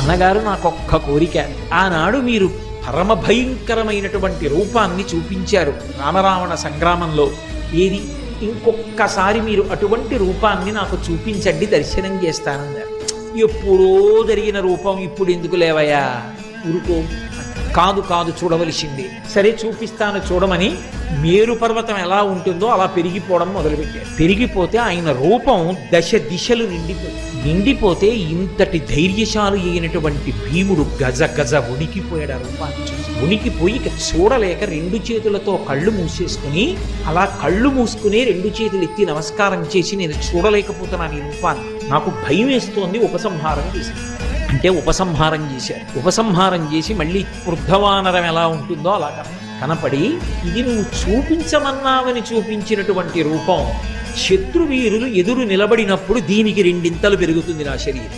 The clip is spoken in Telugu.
అన్నగారు నాకొక్క కోరిక, ఆనాడు మీరు పరమ భయంకరమైనటువంటి రూపాన్ని చూపించారు రామరావణ సంగ్రామంలో, ఏది ఇంకొక్కసారి మీరు అటువంటి రూపాన్ని నాకు చూపించండి, దర్శనం చేస్తానన్నారు. ఎప్పుడో జరిగిన రూపం ఇప్పుడు ఎందుకు లేవయ్యా, ఊరుకో. కాదు కాదు చూడవలసింది. సరే చూపిస్తాను చూడమని మేరు పర్వతం ఎలా ఉంటుందో అలా పెరిగిపోవడం మొదలుపెట్టారు. పెరిగిపోతే ఆయన రూపం దశ దిశలు నిండిపోతే ఇంతటి ధైర్యశాలి అయినటువంటి భీముడు గజ గజ వణికిపోయాడు. ఆ రూపాన్ని చూసి వణికిపోయి ఇక చూడలేక రెండు చేతులతో కళ్ళు మూసేసుకుని, అలా కళ్ళు మూసుకుని రెండు చేతులు ఎత్తి నమస్కారం చేసి, నేను చూడలేకపోతున్నాను ఈ రూపాన్ని, నాకు భయం వేస్తోంది, ఉపసంహారం చేశాను అంటే ఉపసంహారం చేశారు. ఉపసంహారం చేసి మళ్ళీ వృద్ధవానరం ఎలా ఉంటుందో అలా కనపడి, ఇది నువ్వు చూపించమన్నావని చూపించినటువంటి రూపం, శత్రువీరులు ఎదురు నిలబడినప్పుడు దీనికి రెండింతలు పెరుగుతుంది నా శరీరం.